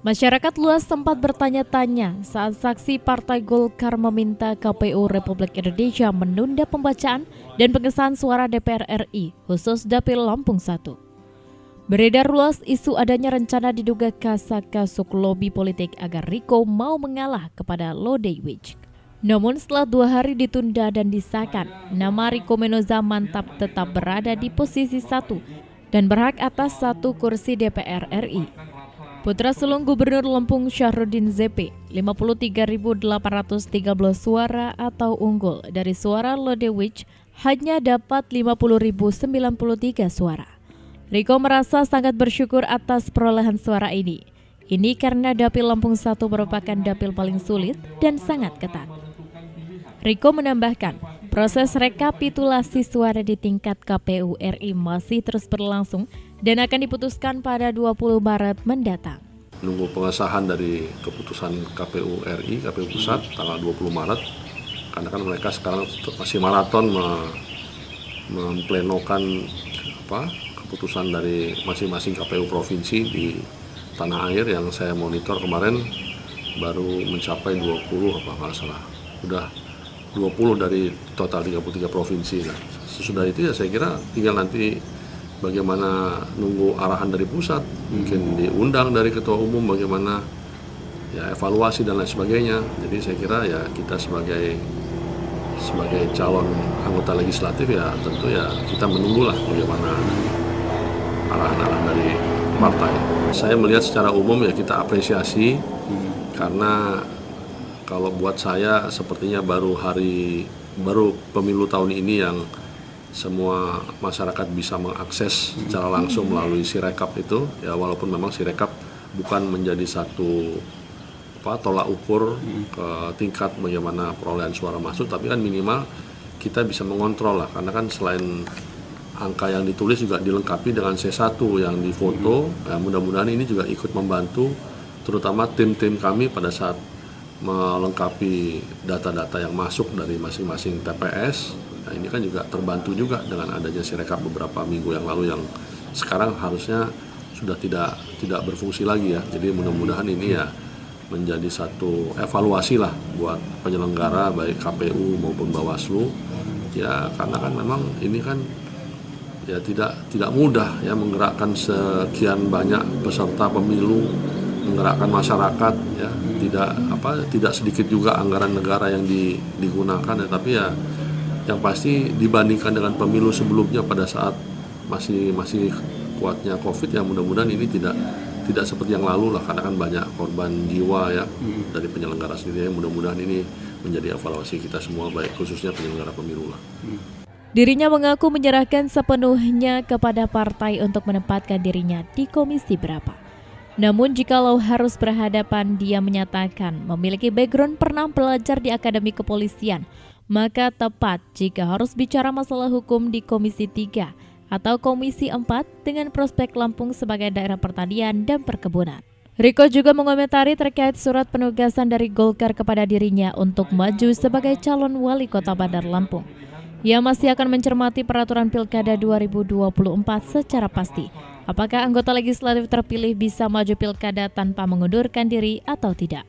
Masyarakat luas sempat bertanya-tanya saat saksi Partai Golkar meminta KPU Republik Indonesia menunda pembacaan dan pengesahan suara DPR RI khusus Dapil Lampung 1. Beredar luas isu adanya rencana diduga kasak-kasuk lobi politik agar Riko mau mengalah kepada Lodewijk. Namun setelah 2 hari ditunda dan disahkan, nama Riko Menoza mantap tetap berada di posisi 1 dan berhak atas 1 kursi DPR RI. Putra sulung Gubernur Lampung Syahruddin ZP, 53.813 suara atau unggul dari suara Lodewijk hanya dapat 50.093 suara. Riko merasa sangat bersyukur atas perolehan suara ini. Ini karena Dapil Lampung 1 merupakan dapil paling sulit dan sangat ketat. Riko menambahkan, proses rekapitulasi suara di tingkat KPU RI masih terus berlangsung dan akan diputuskan pada 20 Maret mendatang. Nunggu pengesahan dari keputusan KPU RI, KPU Pusat tanggal 20 Maret, karena kan mereka sekarang masih maraton memplenokan keputusan dari masing-masing KPU provinsi di tanah air. Yang saya monitor kemarin baru mencapai 20 nggak salah, udah 20 dari total 33 provinsi. Nah, sesudah itu ya saya kira tinggal nanti bagaimana nunggu arahan dari pusat, mungkin diundang dari ketua umum bagaimana ya evaluasi dan lain sebagainya. Jadi saya kira ya kita sebagai calon anggota legislatif ya tentu ya kita menunggulah bagaimana arahan-arahan dari partai. Saya melihat secara umum ya kita apresiasi karena kalau buat saya sepertinya baru pemilu tahun ini yang semua masyarakat bisa mengakses secara langsung melalui Sirekap itu, ya walaupun memang Sirekap bukan menjadi satu tolak ukur ke tingkat bagaimana perolehan suara masuk, tapi kan minimal kita bisa mengontrol lah, karena kan selain angka yang ditulis juga dilengkapi dengan C1 yang difoto. Ya, mudah-mudahan ini juga ikut membantu terutama tim-tim kami pada saat melengkapi data-data yang masuk dari masing-masing TPS. Nah, ini kan juga terbantu juga dengan adanya Sirekap beberapa minggu yang lalu yang sekarang harusnya sudah tidak berfungsi lagi ya. Jadi mudah-mudahan ini ya menjadi satu evaluasi lah buat penyelenggara baik KPU maupun Bawaslu. Ya karena kan memang ini kan ya tidak mudah ya menggerakkan sekian banyak peserta pemilu, menggerakkan masyarakat ya, tidak sedikit juga anggaran negara yang digunakan ya, tapi ya yang pasti dibandingkan dengan pemilu sebelumnya pada saat masih kuatnya Covid ya, mudah-mudahan ini tidak seperti yang lalu lah, karena kan banyak korban jiwa ya dari penyelenggara sendiri. Mudah-mudahan ini menjadi evaluasi kita semua, baik khususnya penyelenggara pemilu lah. Dirinya mengaku menyerahkan sepenuhnya kepada partai untuk menempatkan dirinya di komisi berapa. Namun jikalau harus berhadapan, dia menyatakan memiliki background pernah belajar di Akademi Kepolisian, maka tepat jika harus bicara masalah hukum di Komisi 3 atau Komisi 4 dengan prospek Lampung sebagai daerah pertanian dan perkebunan. Riko juga mengomentari terkait surat penugasan dari Golkar kepada dirinya untuk maju sebagai calon wali kota Bandar Lampung. Ia masih akan mencermati peraturan Pilkada 2024 secara pasti. Apakah anggota legislatif terpilih bisa maju Pilkada tanpa mengundurkan diri atau tidak?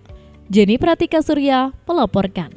Jenny Pratika Surya melaporkan.